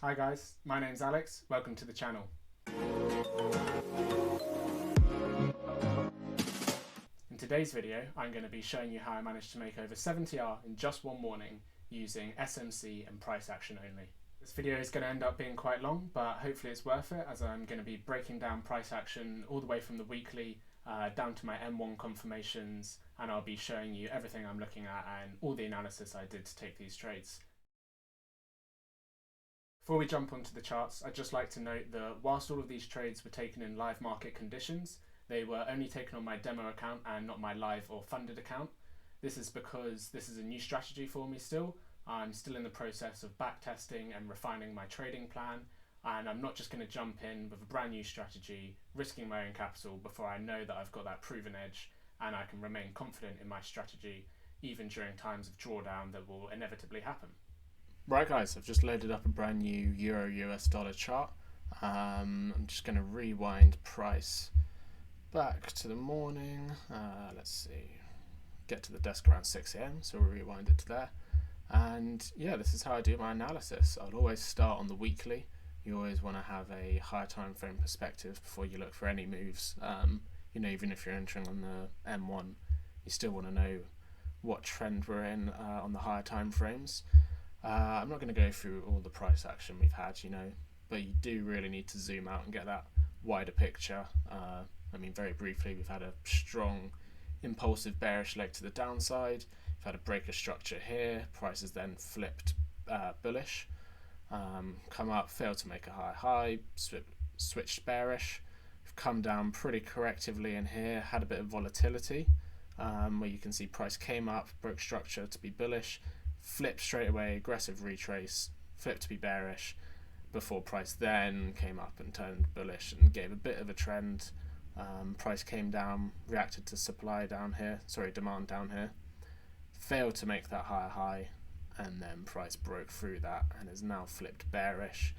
Hi guys, my name's Alex, welcome to the channel. In today's video, I'm going to be showing you how I managed to make over 70R in just one morning using SMC and price action only. This video is going to end up being quite long, but hopefully it's worth it, as I'm going to be breaking down price action all the way from the weekly down to my M1 confirmations, and I'll be showing you everything I'm looking at and all the analysis I did to take these trades. Before we jump onto the charts, I'd just like to note that whilst all of these trades were taken in live market conditions, they were only taken on my demo account and not my live or funded account. This is because this is a new strategy for me still. I'm still in the process of backtesting and refining my trading plan, and I'm not just going to jump in with a brand new strategy, risking my own capital before I know that I've got that proven edge and I can remain confident in my strategy even during times of drawdown that will inevitably happen. Right guys, I've just loaded up a brand new Euro US dollar chart. I'm just going to rewind price back to the morning. Let's see, get to the desk around 6 AM, so we'll rewind it to there. And yeah, this is how I do my analysis. I'll always start on the weekly. You always want to have a higher time frame perspective before you look for any moves. You know, even if you're entering on the M1, you still want to know what trend we're in on the higher time frames. I'm not going to go through all the price action we've had, you know, but you do really need to zoom out and get that wider picture. I mean, very briefly, we've had a strong impulsive bearish leg to the downside. We've had a breaker structure here. Price has then flipped bullish, come up, failed to make a higher high, switched bearish. We've come down pretty correctively in here, had a bit of volatility, where you can see price came up, broke structure to be bullish, flipped straight away, aggressive retrace, flipped to be bearish, before price then came up and turned bullish and gave a bit of a trend. Price came down, reacted to supply down here, demand down here, failed to make that higher high, and then price broke through that and is now flipped bearish.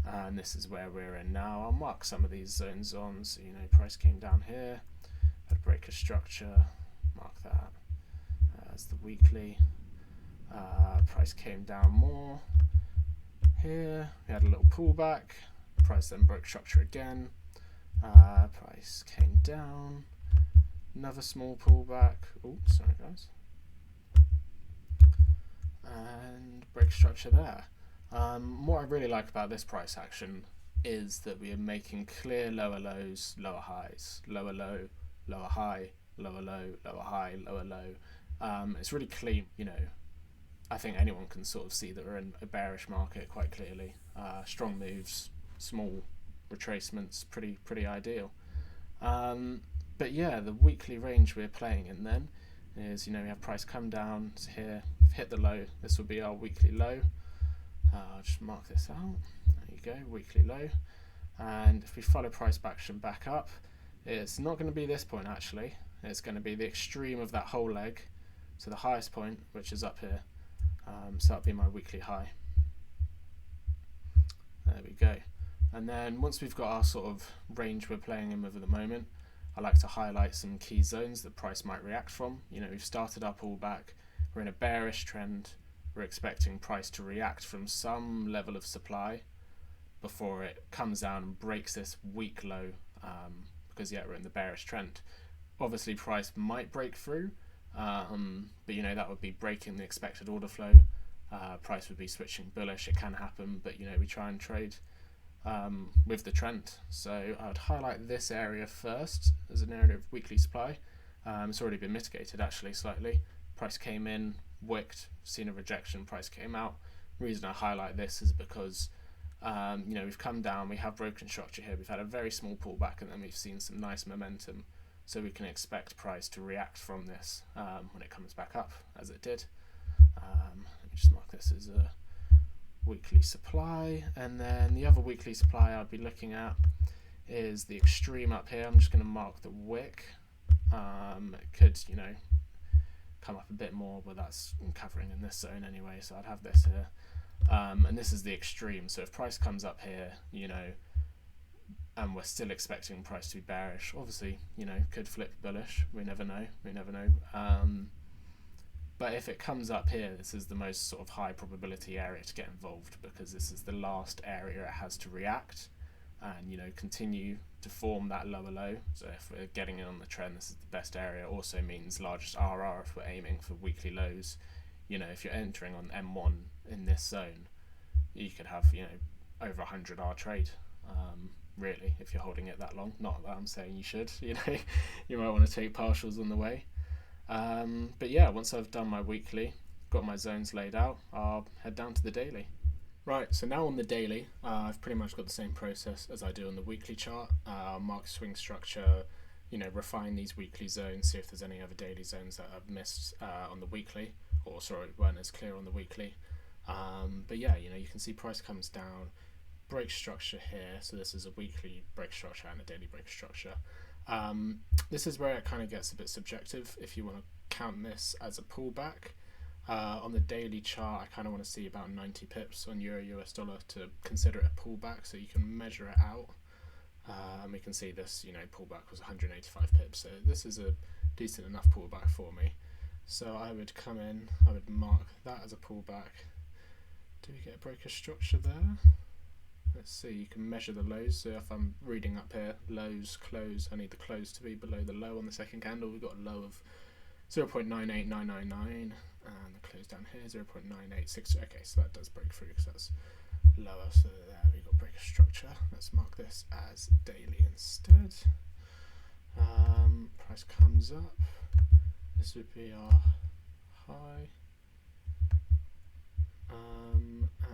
And this is where we're in now. I'll mark some of these zones on, so you know, price came down here, had a breaker structure, mark that as the weekly. Price came down more here, we had a little pullback, price then broke structure again, price came down, another small pullback, oh sorry guys, and break structure there. What I really like about this price action is that we are making clear lower lows, lower highs, lower low, lower high, lower low, lower high, lower low. It's really clean, you know. I think anyone can sort of see that we're in a bearish market quite clearly. Strong moves, small retracements, pretty ideal. But yeah, the weekly range we're playing in then is, you know, we have price come down to here, we've hit the low. This will be our weekly low. I'll just mark this out. There you go, weekly low. And if we follow price action back up, it's not going to be this point actually. It's going to be the extreme of that whole leg, so the highest point, which is up here. So that'll be my weekly high. There we go. And then once we've got our sort of range we're playing in with at the moment, I like to highlight some key zones that price might react from. You know, we've started our pullback, we're in a bearish trend, we're expecting price to react from some level of supply before it comes down and breaks this weak low, because yeah, we're in the bearish trend. Obviously price might break through, but you know, that would be breaking the expected order flow. Price would be switching bullish. It can happen, but you know, we try and trade with the trend. So I would highlight this area first as an area of weekly supply. It's already been mitigated actually slightly. Price came in, wicked, seen a rejection, price came out. Reason I highlight this is because you know, we've come down, we have broken structure here, we've had a very small pullback, and then we've seen some nice momentum. So we can expect price to react from this when it comes back up, as it did. Let me just mark this as a weekly supply. And then the other weekly supply I'd be looking at is the extreme up here. I'm just going to mark the wick. It could, you know, come up a bit more, but that's covering in this zone anyway, so I'd have this here. And this is the extreme. So if price comes up here, you know, and we're still expecting price to be bearish, obviously, you know, could flip bullish. We never know. But if it comes up here, this is the most sort of high probability area to get involved, because this is the last area it has to react and, you know, continue to form that lower low. So if we're getting in on the trend, this is the best area. Also means largest RR if we're aiming for weekly lows. You know, if you're entering on M1 in this zone, you could have, you know, over 100 R trade, really, if you're holding it that long. Not that I'm saying you should, you know, you might want to take partials on the way. But yeah, once I've done my weekly, got my zones laid out, I'll head down to the daily. Right, so now on the daily, I've pretty much got the same process as I do on the weekly chart. Mark swing structure, you know, refine these weekly zones, see if there's any other daily zones that I've missed on the weekly, or sorry, weren't as clear on the weekly. But yeah, you know, you can see price comes down, break structure here. So this is a weekly break structure and a daily break structure. This is where it kind of gets a bit subjective if you want to count this as a pullback. On the daily chart, I kind of want to see about 90 pips on Euro US dollar to consider it a pullback, so you can measure it out. And we can see this, you know, pullback was 185 pips, so this is a decent enough pullback for me. So I would come in, I would mark that as a pullback. Do we get a break of structure there? Let's see, you can measure the lows. So if I'm reading up here, lows, close, I need the close to be below the low on the second candle. We've got a low of 0.98999 and the close down here 0.986. Okay, so that does break through because that's lower. So there we got break of structure. Let's mark this as daily instead. Price comes up. This would be our high.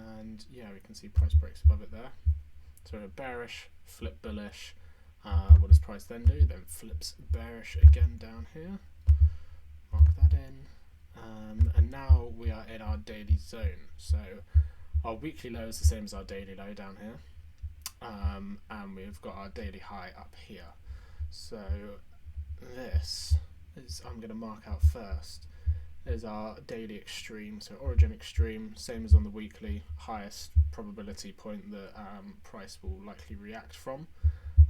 And yeah, we can see price breaks above it there. So bearish, flip bullish. What does price then do? Then flips bearish again down here. Mark that in. And now we are in our daily zone. So our weekly low is the same as our daily low down here. And we've got our daily high up here. So this is, I'm going to mark out first, is our daily extreme. So origin extreme, same as on the weekly, highest probability point that price will likely react from.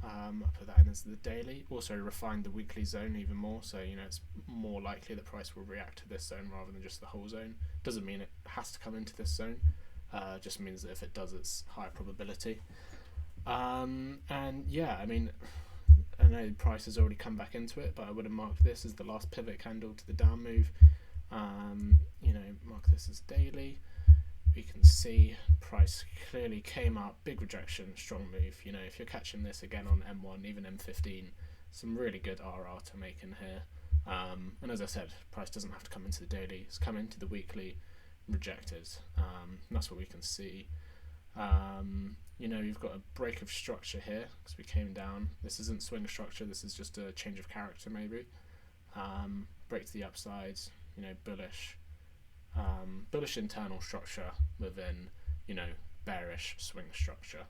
I'll put that in as the daily. Also refine the weekly zone even more, so you know it's more likely that price will react to this zone rather than just the whole zone. Doesn't mean it has to come into this zone, just means that if it does, it's higher probability. And yeah, I mean, I know price has already come back into it, but I would have marked this as the last pivot candle to the down move. You know, mark this as daily. We can see price clearly came up, big rejection, strong move. You know, if you're catching this again on M1, even M15, some really good RR to make in here. And as I said, price doesn't have to come into the daily, it's come into the weekly, rejected. And that's what we can see. You know, you've got a break of structure here because we came down. This isn't swing structure, this is just a change of character maybe. Break to the upsides, you know, bullish. Bullish internal structure within, you know, bearish swing structure.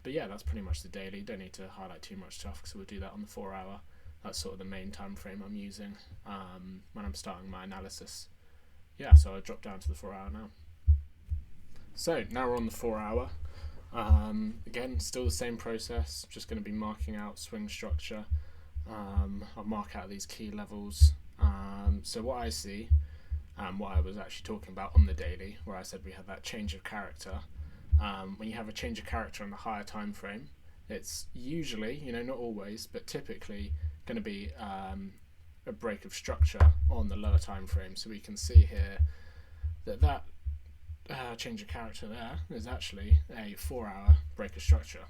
But yeah, that's pretty much the daily. Don't need to highlight too much stuff because we'll do that on the 4 hour. That's sort of the main time frame I'm using when I'm starting my analysis. Yeah, so I'll drop down to the 4 hour now. So now we're on the 4 hour. Again, still the same process, just going to be marking out swing structure. I'll mark out these key levels. So what I see, what I was actually talking about on the daily, where I said we had that change of character. When you have a change of character on the higher time frame, it's usually, you know, not always, but typically going to be a break of structure on the lower time frame. So we can see here that change of character there is actually a 4 hour break of structure.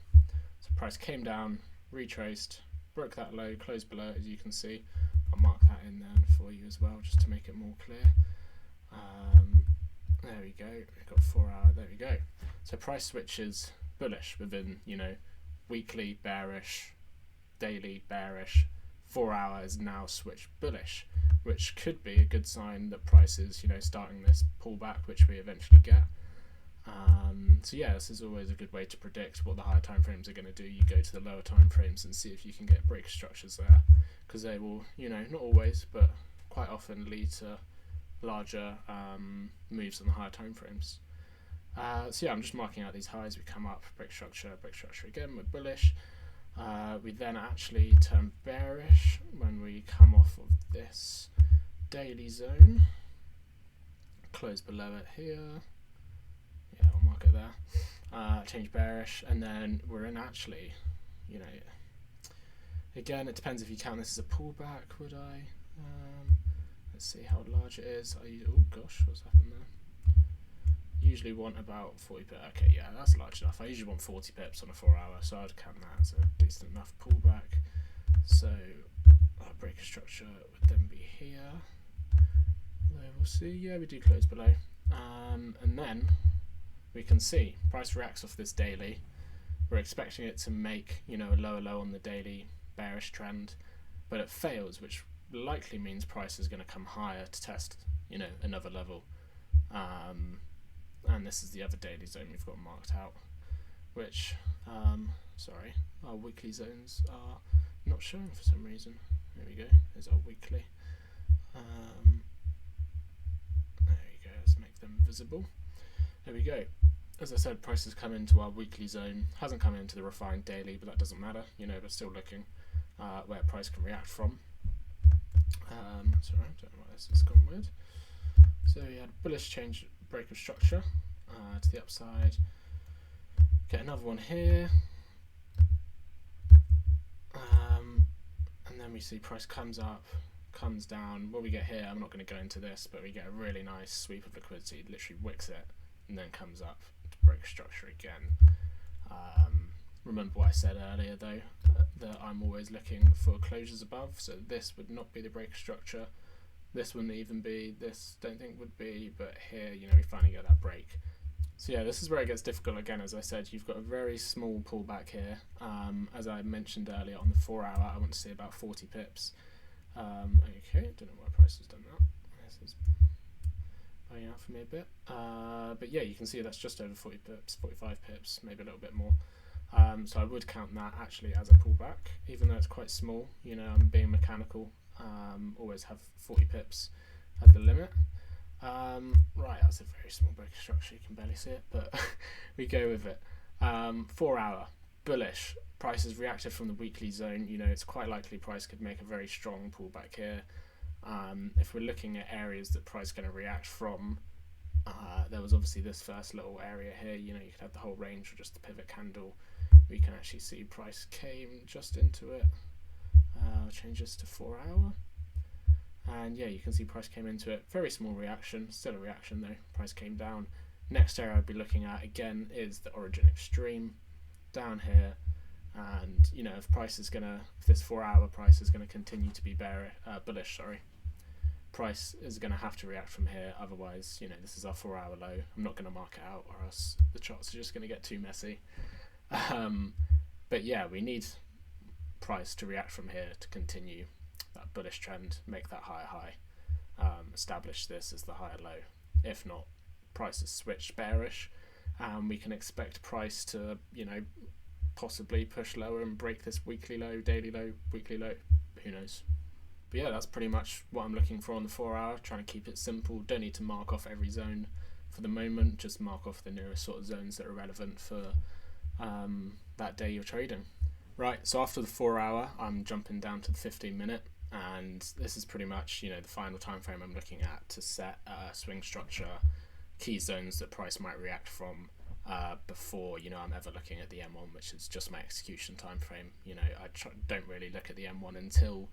So price came down, retraced, broke that low, closed below it, as you can see. I'll mark that in there for you as well, just to make it more clear. There we go, we've got 4 hour, there we go. So price switches bullish within, you know, weekly bearish, daily bearish, 4 hours now switch bullish, which could be a good sign that price is, you know, starting this pullback, which we eventually get. So yeah, this is always a good way to predict what the higher time frames are going to do. You go to the lower time frames and see if you can get break structures there, because they will, you know, not always, but quite often lead to larger moves on the higher time frames. So yeah, I'm just marking out these highs. We come up, break structure again, we're bullish. We then actually turn bearish when we come off of this daily zone, close below it here, yeah, I'll mark it there, change bearish, and then we're in actually, you know, again it depends if you count this as a pullback, would I? Let's see how large it is. Oh gosh, what's happened there? Usually want about 40 pips. Okay, yeah, that's large enough. I usually want 40 pips on a 4 hour, so I'd count that as a decent enough pullback. So our breaker structure would then be here. There we'll see. Yeah, we do close below, and then we can see price reacts off this daily. We're expecting it to make, you know, a lower low on the daily bearish trend, but it fails, which likely means price is going to come higher to test, you know, another level. And this is the other daily zone we've got marked out, which, sorry, our weekly zones are not showing for some reason. There we go, there's our weekly. There we go, let's make them visible. There we go. As I said, price has come into our weekly zone, hasn't come into the refined daily, but that doesn't matter, you know, we're still looking where price can react from. Sorry, I don't know what this has gone with. So we had bullish change break of structure to the upside. Get another one here, and then we see price comes up, comes down. What we get here, I'm not going to go into this, but we get a really nice sweep of liquidity. It literally wicks it and then comes up to break structure again. Remember what I said earlier though, that I'm always looking for closures above, so this would not be the break structure, this wouldn't even be, this don't think would be, but here, you know, we finally get that break. So yeah, this is where it gets difficult again. As I said, you've got a very small pullback here. As I mentioned earlier, on the 4 hour I want to see about 40 pips. Okay, don't know why price has done that. This is buying out for me a bit, but yeah, you can see that's just over 40 pips, 45 pips, maybe a little bit more. So I would count that actually as a pullback, even though it's quite small. You know, I'm being mechanical. Always have 40 pips as the limit. Right, that's a very small breaker structure, you can barely see it, but we go with it. 4 hour, bullish. Price has reacted from the weekly zone. You know, it's quite likely price could make a very strong pullback here. If we're looking at areas that price is going to react from, there was obviously this first little area here. You know, you could have the whole range or just the pivot candle. We can actually see price came just into it. I'll change this to 4 hour, and yeah, you can see price came into it. Very small reaction, still a reaction though. Price came down. Next area I'd be looking at again is the origin extreme down here, and you know, if this 4 hour price is going to continue to be bullish, sorry, price is going to have to react from here. Otherwise, you know, this is our 4 hour low. I'm not going to mark it out, or else the charts are just going to get too messy. But yeah, we need price to react from here to continue that bullish trend, make that higher high, establish this as the higher low. If not, price is switched bearish, and we can expect price to, you know, possibly push lower and break this weekly low, daily low, weekly low, who knows. But yeah, that's pretty much what I'm looking for on the 4 hour, trying to keep it simple. Don't need to mark off every zone for the moment, just mark off the nearest sort of zones that are relevant for that day you're trading. Right, so after the 4 hour, I'm jumping down to the 15 minute, and this is pretty much, you know, the final time frame I'm looking at to set swing structure, key zones that price might react from before, you know, I'm ever looking at the M1, which is just my execution time frame. You know, I don't really look at the M1 until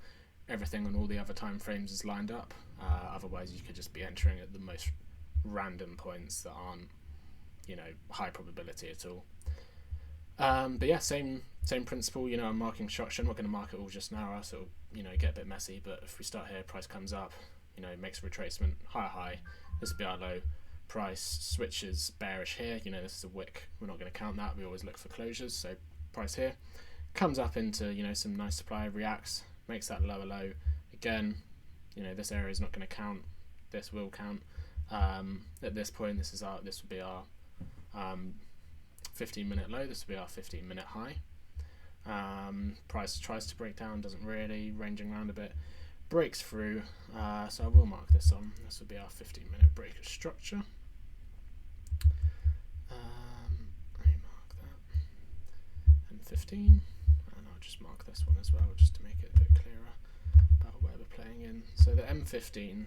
everything on all the other time frames is lined up. Otherwise, you could just be entering at the most random points that aren't, you know, high probability at all. But yeah, same principle. You know, I'm marking structure. I'm not going to mark it all just now, else it'll, you know, get a bit messy. But if we start here, price comes up, you know, makes a retracement, higher high. This will be our low. Price switches bearish here. You know, this is a wick. We're not going to count that. We always look for closures. So price here comes up into, you know, some nice supply, reacts, makes that lower low. Again, you know, this area is not going to count. This will count. At this point, this will be our 15-minute low. This will be our 15-minute high. Price tries to break down, doesn't really, ranging around a bit, breaks through. So I will mark this on. This will be our 15-minute break of structure. I mark that, and 15, and I'll just mark this one as well, just to make it a bit clearer. where we're playing in. So the M15,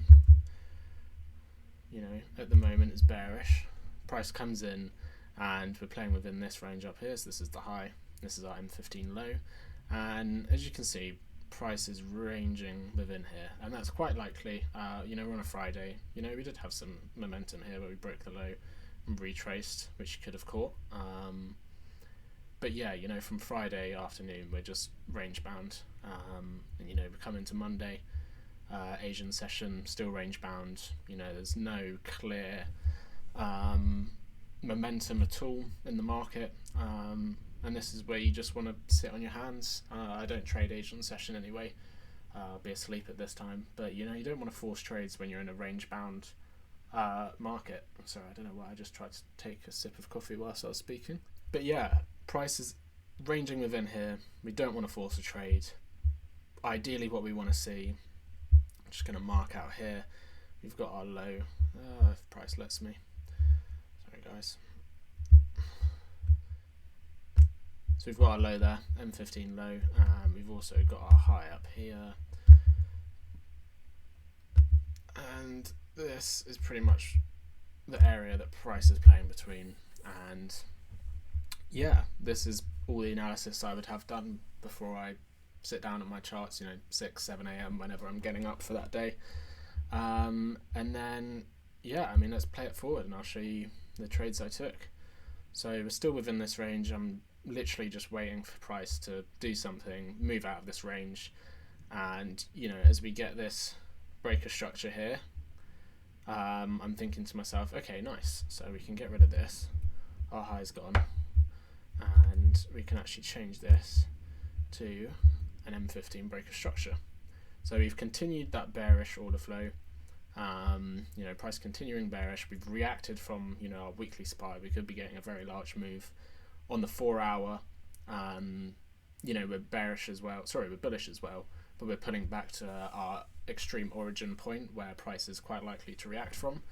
you know, at the moment is bearish. Price comes in and we're playing within this range up here. So this is the high, this is our M15 low. And as you can see, price is ranging within here, and that's quite likely. You know, we're on a Friday. You know, we did have some momentum here where we broke the low and retraced, which you could have caught. But yeah, you know, from Friday afternoon, we're just range bound. And you know, we come into Monday, Asian session, still range bound. You know, there's no clear momentum at all in the market. And this is where you just want to sit on your hands. I don't trade Asian session anyway. I'll be asleep at this time. But you know, you don't want to force trades when you're in a range bound market. Sorry, I don't know why I just tried to take a sip of coffee whilst I was speaking. But yeah, price is ranging within here. We don't want to force a trade. Ideally what we want to see, I'm just going to mark out here, we've got our low, if price lets me. Sorry guys. So we've got our low there, M15 low, and we've also got our high up here. And this is pretty much the area that price is playing between. And yeah, this is all the analysis I would have done before I sit down at my charts, you know, 6, 7 a.m. whenever I'm getting up for that day. And then, yeah, I mean, let's play it forward and I'll show you the trades I took. So we're still within this range. I'm literally just waiting for price to do something, move out of this range. And, you know, as we get this breaker structure here, I'm thinking to myself, okay, nice. So we can get rid of this. Our high's gone. And we can actually change this to an M15 breaker structure. So we've continued that bearish order flow. You know, price continuing bearish. We've reacted from, you know, our weekly SPY. We could be getting a very large move on the 4 hour. You know, we're bearish as well. Sorry, we're bullish as well, but we're pulling back to our extreme origin point where price is quite likely to react from.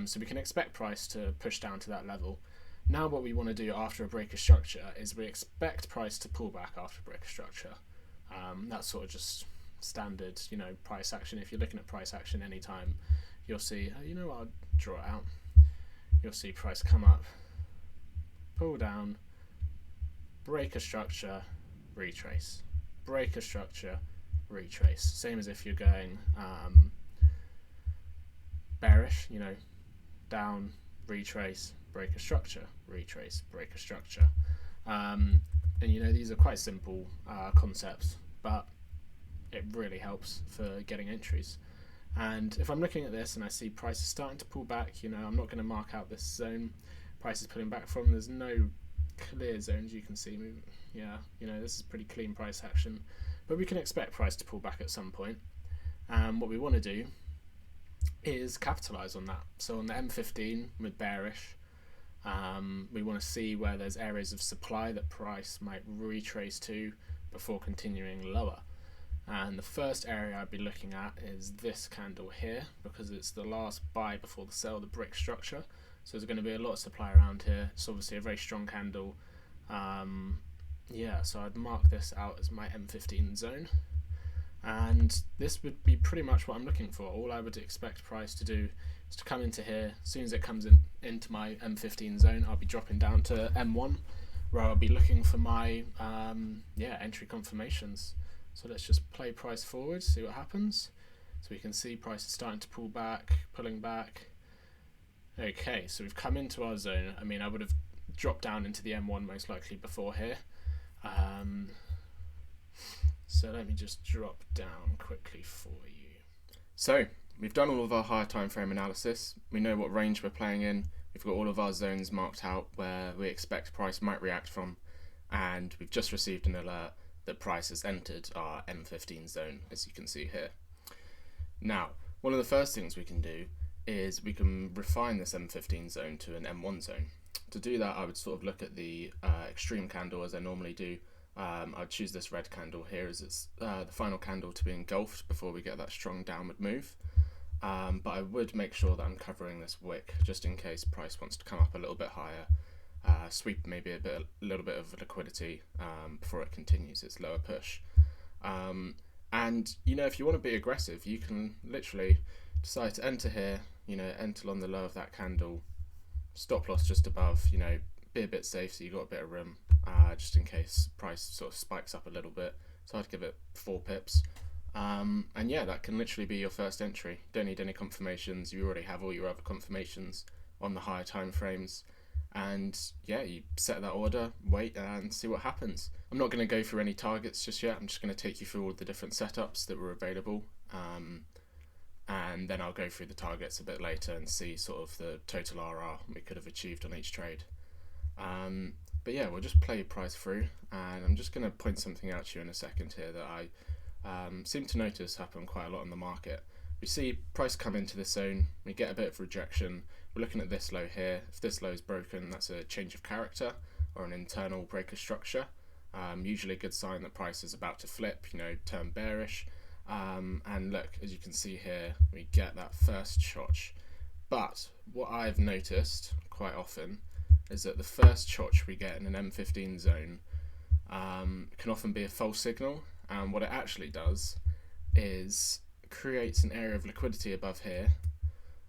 So we can expect price to push down to that level. Now what we want to do after a breaker structure is we expect price to pull back after breaker structure. That's sort of just standard, you know, price action. If you're looking at price action anytime, you'll see, you know what, I'll draw it out. You'll see price come up, pull down, break a structure, retrace, break a structure, retrace. Same as if you're going bearish, you know, down, retrace, break a structure, retrace, break a structure. And you know, these are quite simple concepts, but it really helps for getting entries. And if I'm looking at this and I see price is starting to pull back, you know, I'm not going to mark out this zone price is pulling back from. There's no clear zones you can see. Yeah, you know, this is pretty clean price action, but we can expect price to pull back at some point. And what we want to do is capitalize on that. So on the M15 with bearish, we want to see where there's areas of supply that price might retrace to before continuing lower. And the first area I'd be looking at is this candle here, because it's the last buy before the sell, the brick structure. So there's going to be a lot of supply around here. It's obviously a very strong candle. Yeah, so I'd mark this out as my M15 zone. And this would be pretty much what I'm looking for. All I would expect price to do is to come into here. As soon as it comes into my M15 zone, I'll be dropping down to M1, where I'll be looking for my entry confirmations. So let's just play price forward, see what happens. So we can see price is starting to pull back, pulling back. Okay, so we've come into our zone. I mean, I would have dropped down into the M1 most likely before here. So let me just drop down quickly for you. So we've done all of our higher time frame analysis. We know what range we're playing in. We've got all of our zones marked out where we expect price might react from. And we've just received an alert that price has entered our M15 zone, as you can see here. Now, one of the first things we can do is we can refine this M15 zone to an M1 zone. To do that, I would sort of look at the extreme candle as I normally do. I'd choose this red candle here as it's the final candle to be engulfed before we get that strong downward move. But I would make sure that I'm covering this wick just in case price wants to come up a little bit higher. Sweep maybe a little bit of liquidity before it continues its lower push. And And, if you want to be aggressive, you can literally decide to enter here, enter on the low of that candle, stop loss just above, be a bit safe so you got a bit of room, just in case price sort of spikes up a little bit. So I'd give it 4 pips. And yeah, that can literally be your first entry. Don't need any confirmations. You already have all your other confirmations on the higher time frames. And yeah, you set that order, wait, and see what happens. I'm not going to go through any targets just yet. I'm just going to take you through all the different setups that were available. And then I'll go through the targets a bit later and see sort of the total RR we could have achieved on each trade. But yeah, we'll just play price through, and I'm just going to point something out to you in a second here that I seem to notice happen quite a lot in the market. We see price come into this zone, we get a bit of rejection. We're looking at this low here. If this low is broken, that's a change of character or an internal breaker structure. Usually a good sign that price is about to flip, turn bearish. And look, as you can see here, we get that first CHoCH. But what I've noticed quite often is that the first CHoCH we get in an M15 zone can often be a false signal. And what it actually does is creates an area of liquidity above here,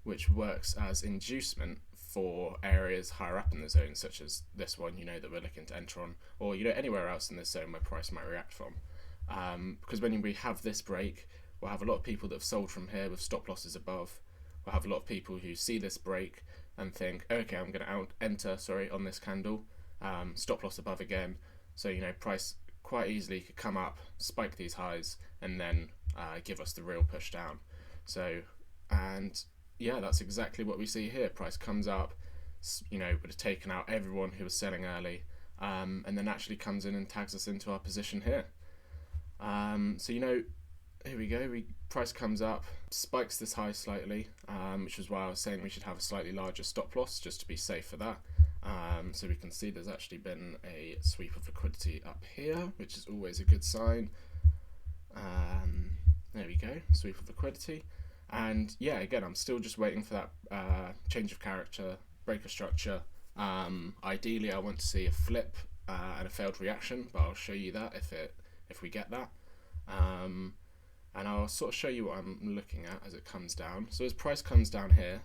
which works as inducement for areas higher up in the zone, such as this one, that we're looking to enter on, or anywhere else in this zone where price might react from. Because when we have this break, we'll have a lot of people that have sold from here with stop losses above. We'll have a lot of people who see this break and think, okay, I'm going to enter on this candle, stop loss above again. So price quite easily could come up, spike these highs, and then give us the real push down. So, and yeah, that's exactly what we see here. Price comes up, would have taken out everyone who was selling early, and then actually comes in and tags us into our position here. So here we go. Price comes up, spikes this high slightly, which is why I was saying we should have a slightly larger stop loss just to be safe for that. So we can see there's actually been a sweep of liquidity up here, which is always a good sign. There we go, sweep of liquidity. And yeah, again, I'm still just waiting for that change of character, breaker structure. Ideally, I want to see a flip and a failed reaction, but I'll show you that if we get that. And I'll sort of show you what I'm looking at as it comes down. So as price comes down here,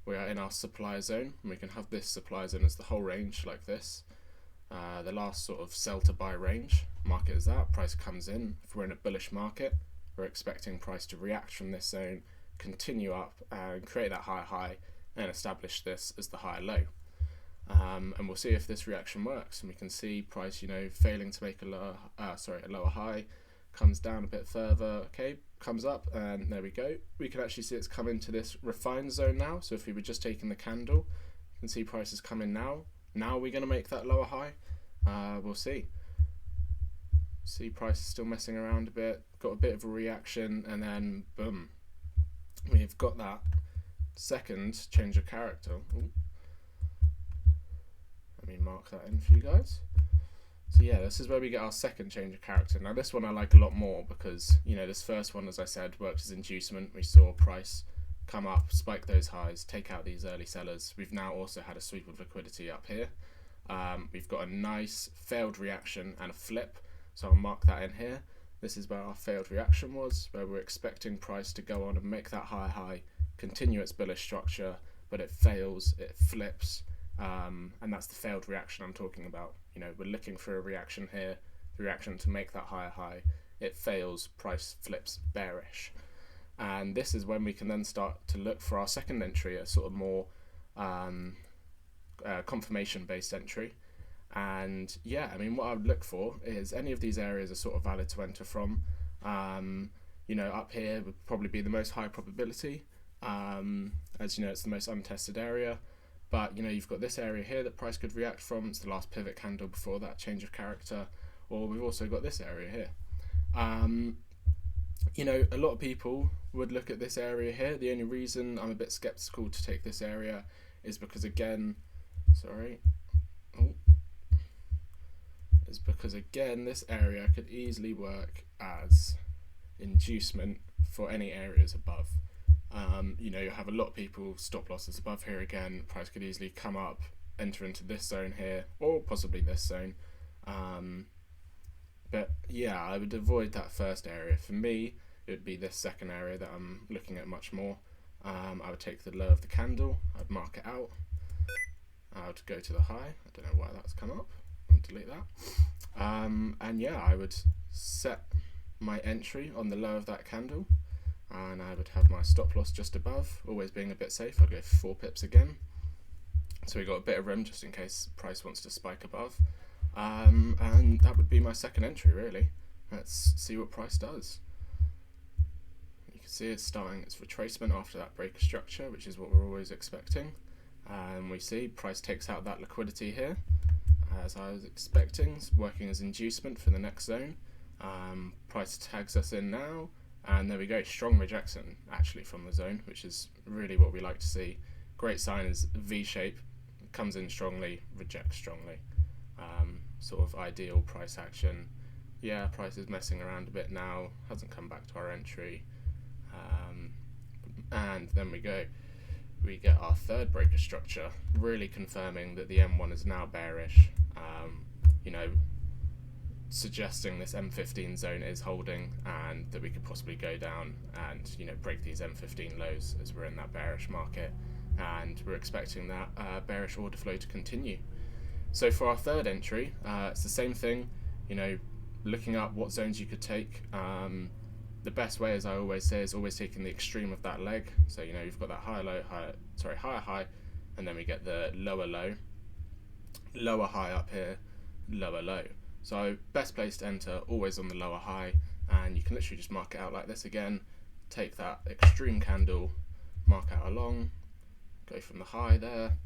we are in our supply zone, and we can have this supply zone as the whole range like this. The last sort of sell to buy range, market is that, price comes in. If we're in a bullish market, we're expecting price to react from this zone, continue up and create that higher high, and establish this as the higher low. And we'll see if this reaction works, and we can see price, failing to make a lower high, comes down a bit further, okay, comes up, and there we go. We can actually see it's come into this refined zone now. So if we were just taking the candle, you can see price is coming now. Now we're going to make that lower high. We'll see. See price is still messing around a bit, got a bit of a reaction, and then boom, we've got that second change of character. Ooh. Let me mark that in for you guys. So yeah, this is where we get our second change of character. Now this one I like a lot more because, this first one, as I said, works as inducement. We saw price come up, spike those highs, take out these early sellers. We've now also had a sweep of liquidity up here. We've got a nice failed reaction and a flip. So I'll mark that in here. This is where our failed reaction was, where we're expecting price to go on and make that higher high, continue its bullish structure, but it fails, it flips. And that's the failed reaction I'm talking about. We're looking for a reaction here, the reaction to make that higher high. It fails, price flips bearish. And this is when we can then start to look for our second entry, a sort of more confirmation based entry. And yeah, what I would look for is any of these areas are sort of valid to enter from. Up here would probably be the most high probability, as it's the most untested area. But you've got this area here that price could react from. It's the last pivot candle before that change of character. Or we've also got this area here. A lot of people would look at this area here. The only reason I'm a bit skeptical to take this area is because this area could easily work as inducement for any areas above. You have a lot of people stop losses above here again. Price could easily come up, enter into this zone here, or possibly this zone. But yeah, I would avoid that first area. For me, it would be this second area that I'm looking at much more. I would take the low of the candle, I'd mark it out, I would go to the high. I don't know why that's come up, I'll delete that. And yeah, I would set my entry on the low of that candle, and I would have my stop loss just above, always being a bit safe. I'd go for 4 pips again, so we got a bit of room just in case price wants to spike above. And that would be my second entry, really. Let's see what price does. You can see it's starting its retracement after that breaker structure, which is what we're always expecting. And we see price takes out that liquidity here, as I was expecting, it's working as inducement for the next zone. Price tags us in now, and there we go, strong rejection actually from the zone, which is really what we like to see. Great sign is V-shape, comes in strongly, rejects strongly. Sort of ideal price action. Yeah, price is messing around a bit now, hasn't come back to our entry. And then we get our third breaker structure, really confirming that the M1 is now bearish, you know, suggesting this M15 zone is holding and that we could possibly go down and, you know, break these M15 lows as we're in that bearish market, and we're expecting that bearish order flow to continue. So for our third entry, it's the same thing, you know, looking up what zones you could take. The best way, as I always say, is always taking the extreme of that leg. So, you know, you've got that higher high, and then we get the lower low, lower high up here, lower low. So best place to enter, always on the lower high, and you can literally just mark it out like this again, take that extreme candle, mark out a long, go from the high there,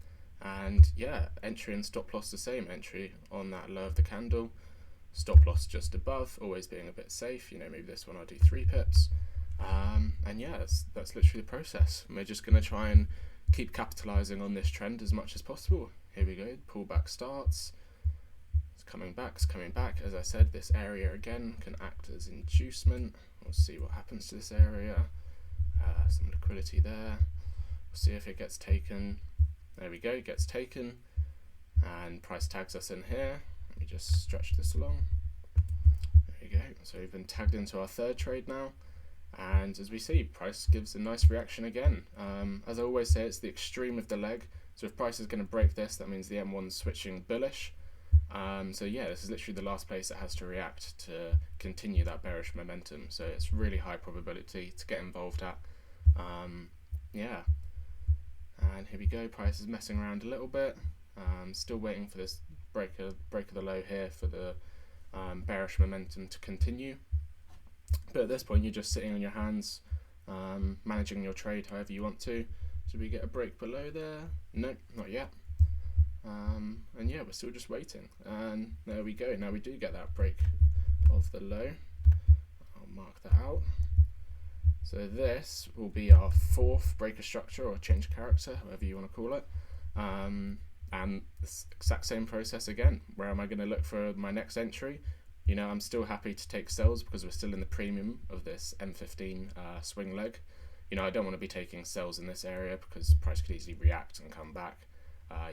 and yeah, entry and stop loss the same, entry on that low of the candle, stop loss just above, always being a bit safe, you know, maybe this one I'll do 3 pips, and yeah, that's literally the process. We're just going to try and keep capitalizing on this trend as much as possible. Here we go, pullback starts, it's coming back, as I said, this area again can act as inducement. We'll see what happens to this area, some liquidity there, we'll see if it gets taken. There we go, gets taken, and price tags us in here. Let me just stretch this along. There we go. So we've been tagged into our third trade now, and as we see, price gives a nice reaction again. As I always say, it's the extreme of the leg. So if price is going to break this, that means the M1's switching bullish. So yeah, this is literally the last place it has to react to continue that bearish momentum. So it's really high probability to get involved at. Yeah. And here we go, price is messing around a little bit. Still waiting for this break of the low here for the bearish momentum to continue. But at this point, you're just sitting on your hands, managing your trade however you want to. Did we get a break below there? No, not yet. And yeah, we're still just waiting. And there we go. Now we do get that break of the low. I'll mark that out. So this will be our fourth breaker structure or change character, however you want to call it. And this exact same process again. Where am I going to look for my next entry? You know, I'm still happy to take sells because we're still in the premium of this M15 swing leg. You know, I don't want to be taking sells in this area because price could easily react and come back.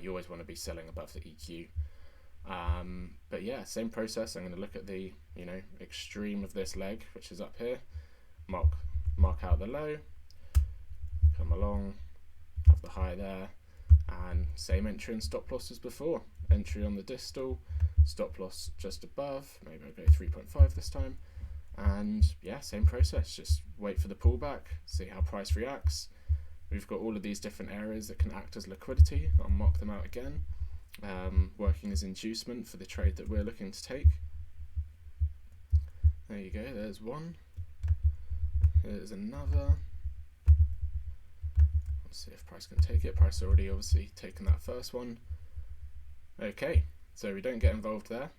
You always want to be selling above the EQ. But yeah, same process. I'm going to look at the, you know, extreme of this leg, which is up here. Mark out the low, come along, have the high there, and same entry and stop loss as before. Entry on the distal, stop loss just above, maybe I'll go 3.5 this time, and yeah, same process, just wait for the pullback, see how price reacts. We've got all of these different areas that can act as liquidity. I'll mark them out again, working as inducement for the trade that we're looking to take. There you go, there's one. Here's another. Let's see if price can take it. Price already obviously taken that first one. Okay, so we don't get involved there.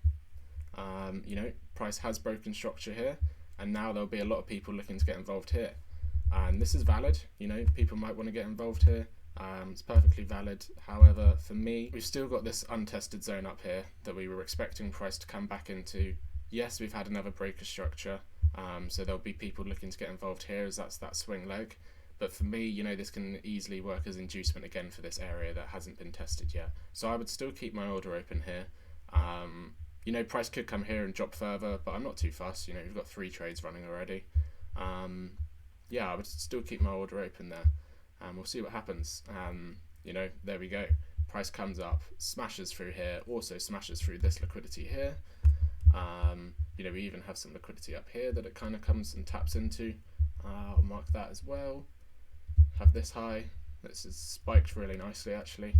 You know, price has broken structure here, and now there'll be a lot of people looking to get involved here. And this is valid, you know, people might want to get involved here. It's perfectly valid. However, for me, we've still got this untested zone up here that we were expecting price to come back into. Yes, we've had another breaker structure. So there'll be people looking to get involved here as that's that swing leg. But for me, you know, this can easily work as inducement again for this area that hasn't been tested yet. So I would still keep my order open here. Price could come here and drop further, but I'm not too fussed. We've got 3 trades running already. I would still keep my order open there, and we'll see what happens. There we go. Price comes up, smashes through here, also smashes through this liquidity here. We even have some liquidity up here that it kind of comes and taps into. I'll mark that as well. Have this high. This is spiked really nicely, actually.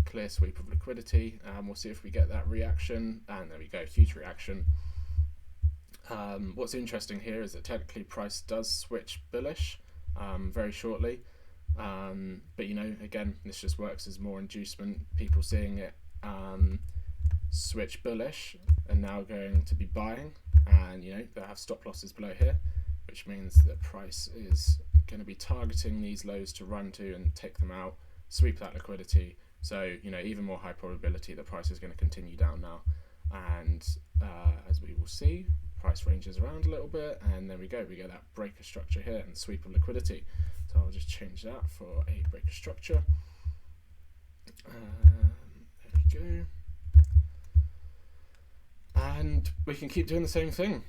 Clear sweep of liquidity, and we'll see if we get that reaction. And there we go, huge reaction. What's interesting here is that technically price does switch bullish very shortly. But again, this just works as more inducement, people seeing it switch bullish and now going to be buying, and they have stop losses below here, which means that price is going to be targeting these lows to run to and take them out, sweep that liquidity. So even more high probability that price is going to continue down now, and as we will see, price ranges around a little bit, and there we go, we get that breaker structure here and sweep of liquidity. So I'll just change that for a breaker structure. There we go. And we can keep doing the same thing.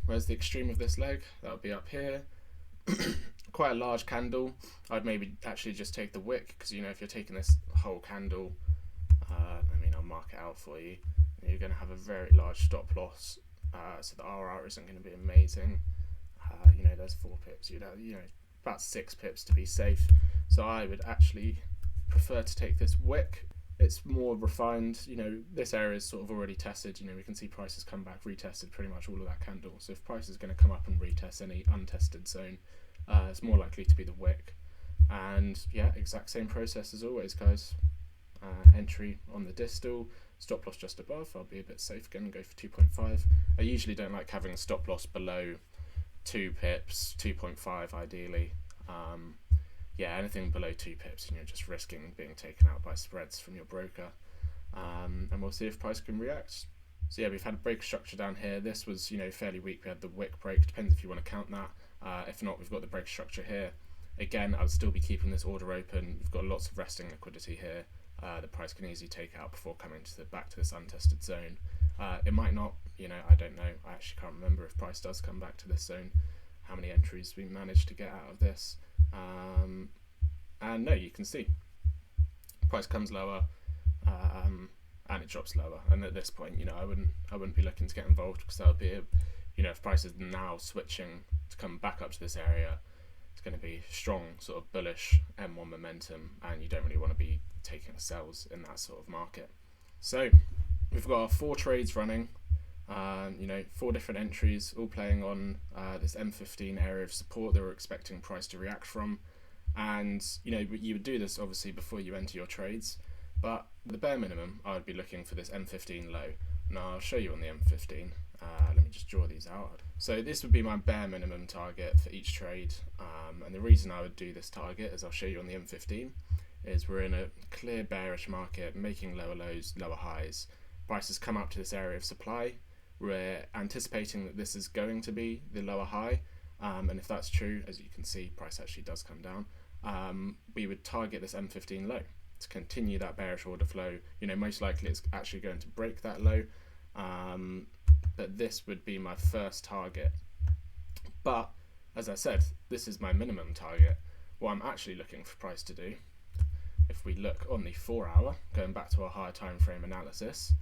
Where's the extreme of this leg? That'll be up here. Quite a large candle. I'd maybe actually just take the wick, because if you're taking this whole candle, I'll mark it out for you. You're going to have a very large stop loss, so the RR isn't going to be amazing. There's 4 pips. You'd have about 6 pips to be safe. So I would actually prefer to take this wick. It's more refined. This area is sort of already tested. We can see prices come back, retested pretty much all of that candle. So if price is going to come up and retest any untested zone, it's more likely to be the wick. And yeah, exact same process as always, guys. Entry on the distal, stop loss just above. I'll be a bit safe again and go for 2.5. I usually don't like having a stop loss below 2 pips, 2.5 ideally. Anything below 2 pips, you're just risking being taken out by spreads from your broker. And we'll see if price can react. So yeah, we've had a break structure down here. This was, fairly weak. We had the wick break, depends if you want to count that. If not, we've got the break structure here. Again, I would still be keeping this order open. We've got lots of resting liquidity here. The price can easily take out before coming back to this untested zone. It might not, I don't know. I actually can't remember if price does come back to this zone, how many entries we managed to get out of this. And no, you can see price comes lower, and it drops lower. And at this point, I wouldn't be looking to get involved, because that would be if price is now switching to come back up to this area, it's going to be strong sort of bullish M1 momentum, and you don't really want to be taking sells in that sort of market. So we've got our 4 trades running, 4 different entries, all playing on this M15 area of support that we're expecting price to react from. And you would do this obviously before you enter your trades, but the bare minimum, I would be looking for this M15 low. Now I'll show you on the M15. Let me just draw these out. So this would be my bare minimum target for each trade, and the reason I would do this target, as I'll show you on the M15, is we're in a clear bearish market, making lower lows, lower highs. Prices come up to this area of supply. We're anticipating that this is going to be the lower high, and if that's true, as you can see, price actually does come down. We would target this M15 low to continue that bearish order flow. Most likely it's actually going to break that low, but this would be my first target. But as I said, this is my minimum target. What I'm actually looking for price to do, if we look on the 4 hour, going back to our higher time frame analysis,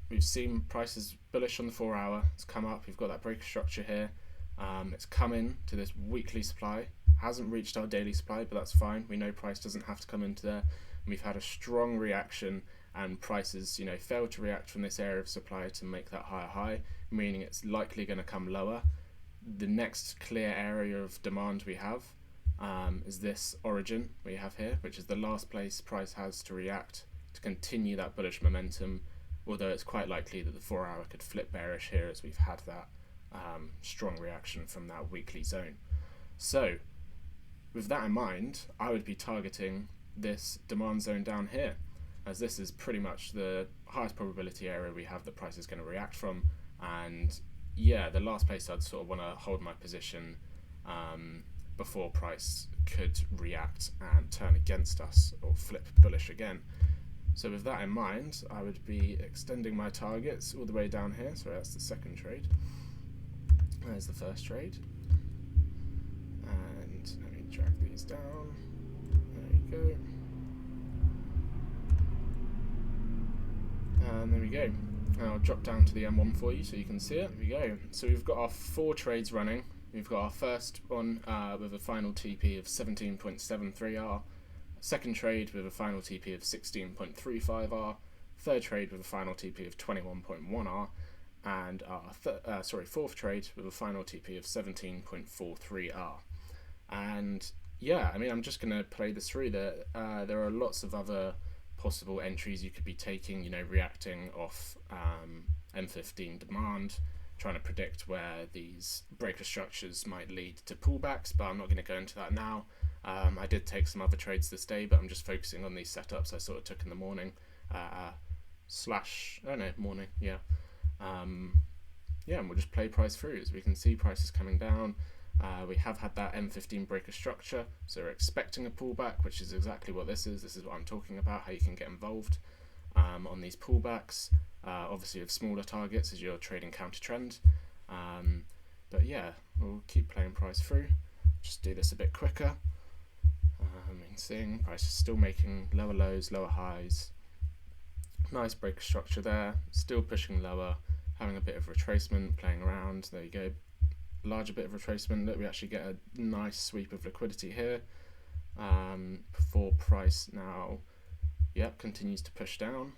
we've seen prices bullish on the 4 hour. It's come up. We've got that breaker structure here. It's come in to this weekly supply. Hasn't reached our daily supply, but that's fine. We know price doesn't have to come into there. And we've had a strong reaction, and prices, failed to react from this area of supply to make that higher high, meaning it's likely going to come lower. The next clear area of demand we have is this origin we have here, which is the last place price has to react to continue that bullish momentum, although it's quite likely that the 4 hour could flip bearish here, as we've had that strong reaction from that weekly zone. So with that in mind, I would be targeting this demand zone down here, as this is pretty much the highest probability area we have that price is going to react from. And yeah, the last place I'd sort of want to hold my position before price could react and turn against us or flip bullish again. So with that in mind, I would be extending my targets all the way down here. So that's the second trade. There's the first trade. And let me drag these down. There you go. And there we go. I'll drop down to the M1 for you so you can see it. There we go. So we've got our 4 trades running. We've got our first one with a final TP of 17.73R, second trade with a final TP of 16.35R, third trade with a final TP of 21.1R, and our fourth trade with a final TP of 17.43R. And yeah, I mean, I'm just going to play this through. There are lots of other possible entries you could be taking, you know, reacting off M15 demand, trying to predict where these breaker structures might lead to pullbacks, but I'm not going to go into that now. I did take some other trades this day, but I'm just focusing on these setups I sort of took in the morning, morning, yeah. And we'll just play price through. As we can see, price is coming down. We have had that M15 breaker structure, so we're expecting a pullback, which is exactly what this is. This is what I'm talking about, how you can get involved on these pullbacks. Obviously with smaller targets as you're trading counter trend. But yeah, we'll keep playing price through. Just do this a bit quicker. Seeing price is still making lower lows, lower highs. Nice breaker structure there, still pushing lower, having a bit of retracement, playing around. There you go. Larger bit of retracement. Look, we actually get a nice sweep of liquidity here before price now continues to push down,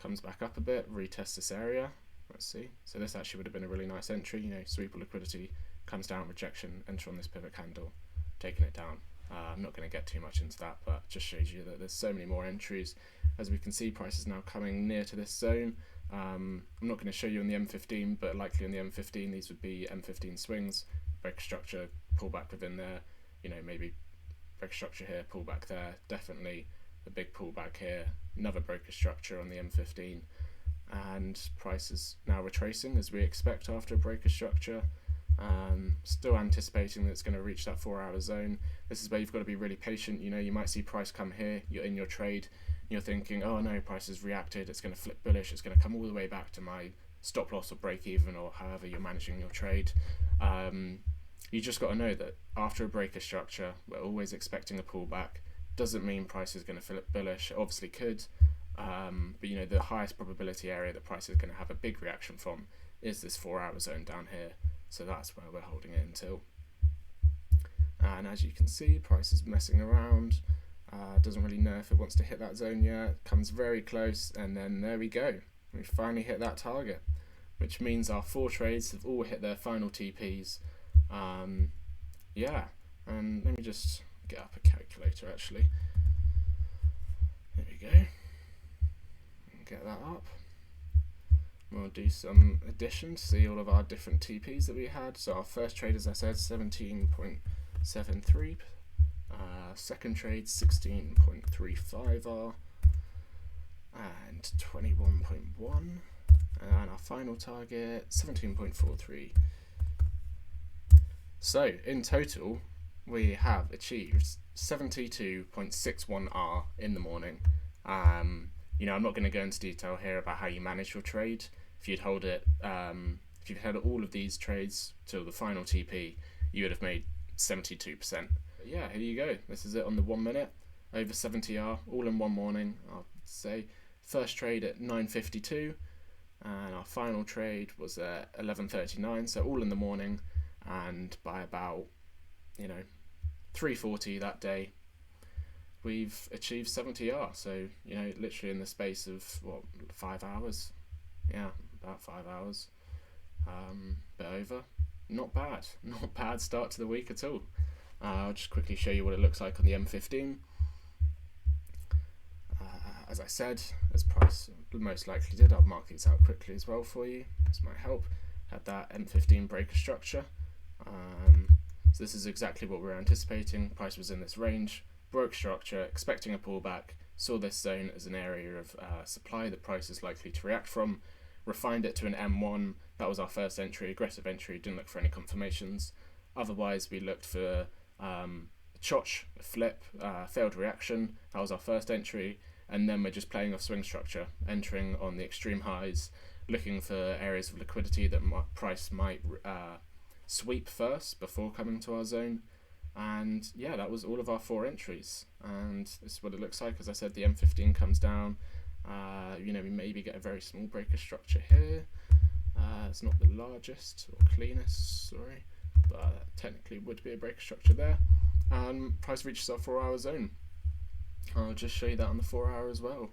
comes back up a bit, retests this area. Let's see. So this actually would have been a really nice entry, you know, sweep of liquidity, comes down, rejection, enter on this pivot candle, taking it down. I'm not going to get too much into that, but just shows you that there's so many more entries. As we can see, price is now coming near to this zone. I'm not going to show you on the M15, but likely on the M15 these would be M15 swings, breaker structure, pullback within there, you know, maybe breaker structure here, pullback there, definitely a big pullback here, another breaker structure on the M15, and price is now retracing as we expect after a breaker structure. Still anticipating that it's going to reach that 4-hour zone. This is where you've got to be really patient. You know, you might see price come here, you're in your trade, you're thinking, oh no, price has reacted, it's going to flip bullish, it's going to come all the way back to my stop loss or break even, or however you're managing your trade. You just got to know that after a breaker structure, we're always expecting a pullback. Doesn't mean price is going to flip bullish. It obviously could, but you know, the highest probability area that price is going to have a big reaction from is this 4-hour zone down here. So that's where we're holding it until. And as you can see, price is messing around. Doesn't really know if it wants to hit that zone yet. Comes very close, and then there we go. We finally hit that target, which means our 4 trades have all hit their final TPs. And let me just get up a calculator actually. There we go. Get that up. We'll do some addition to see all of our different TPs that we had. So our first trade, as I said, 17.73. Second trade, 16.35R. And 21.1. And our final target, 17.43. So in total, we have achieved 72.61R in the morning. You know, I'm not going to go into detail here about how you manage your trade. If you'd hold it, if you'd held all of these trades till the final TP, you would have made 72%. But yeah, here you go. This is it on the 1 minute, over 70R, all in one morning. I'll say first trade at 9:52, and our final trade was at 11:39. So all in the morning, and by about, you know, 3:40 that day, we've achieved 70R. So, you know, literally in the space of, what, 5 hours? Yeah, about 5 hours. Bit over. Not bad. Not bad start to the week at all. I'll just quickly show you what it looks like on the M15. As I said, as price most likely did, I'll mark these out quickly as well for you. This might help. Had that M15 breaker structure. So this is exactly what we're anticipating. Price was in this range. Broke structure, expecting a pullback, saw this zone as an area of supply that price is likely to react from, refined it to an M1. That was our first entry, aggressive entry, didn't look for any confirmations. Otherwise, we looked for CHoCH, a flip, failed reaction. That was our first entry, and then we're just playing off swing structure, entering on the extreme highs, looking for areas of liquidity that price might sweep first before coming to our zone. And yeah, that was all of our 4 entries, and this is what it looks like. As I said, the M15 comes down. We maybe get a very small breaker structure here. It's not the largest or cleanest, sorry, but technically would be a breaker structure there. And price reaches our 4-hour zone. I'll just show you that on the 4-hour as well.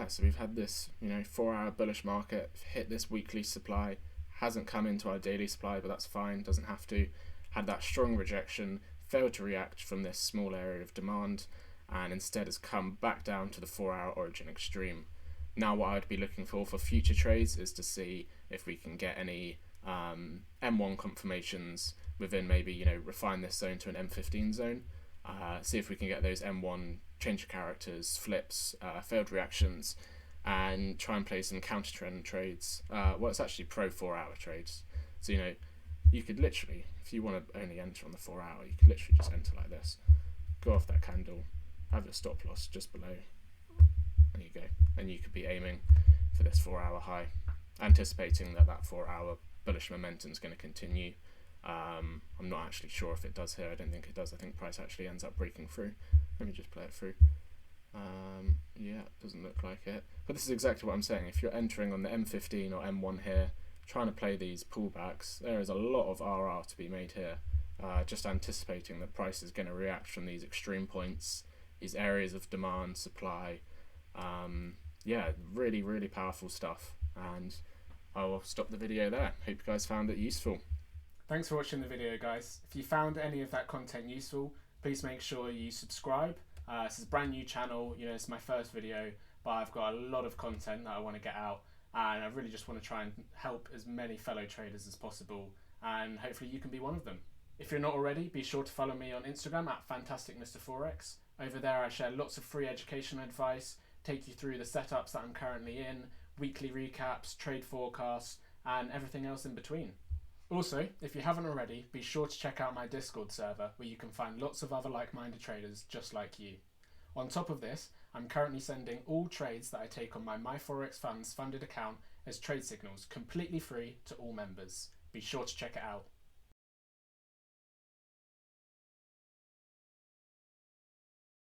So we've had this 4-hour bullish market, hit this weekly supply, hasn't come into our daily supply, but that's fine, doesn't have to. Had that strong rejection, failed to react from this small area of demand, and instead has come back down to the 4-hour origin extreme. Now what I'd be looking for future trades is to see if we can get any M1 confirmations within, maybe refine this zone to an M15 zone, see if we can get those M1 change of characters, flips, failed reactions, and try and play some counter trend trades. It's actually pro 4-hour trades. So you could literally, if you want to only enter on the 4-hour, you could literally just enter like this, go off that candle, have your stop loss just below, and you go. And you could be aiming for this 4-hour high, anticipating that 4-hour bullish momentum is going to continue. I'm not actually sure if it does here. I don't think it does. I think price actually ends up breaking through. Let me just play it through. It doesn't look like it. But this is exactly what I'm saying. If you're entering on the M15 or M1 here, trying to play these pullbacks, there is a lot of RR to be made here. Just anticipating that price is going to react from these extreme points, these areas of demand, supply. Really, really powerful stuff. And I will stop the video there. Hope you guys found it useful. Thanks for watching the video, guys. If you found any of that content useful, please make sure you subscribe. This is a brand new channel, it's my first video, but I've got a lot of content that I want to get out, and I really just want to try and help as many fellow traders as possible, and hopefully you can be one of them. If you're not already, be sure to follow me on Instagram at FantasticMrForex. Over there I share lots of free educational advice, take you through the setups that I'm currently in, weekly recaps, trade forecasts, and everything else in between. Also, if you haven't already, be sure to check out my Discord server, where you can find lots of other like-minded traders just like you. On top of this, I'm currently sending all trades that I take on my MyForex Funds funded account as trade signals, completely free to all members. Be sure to check it out.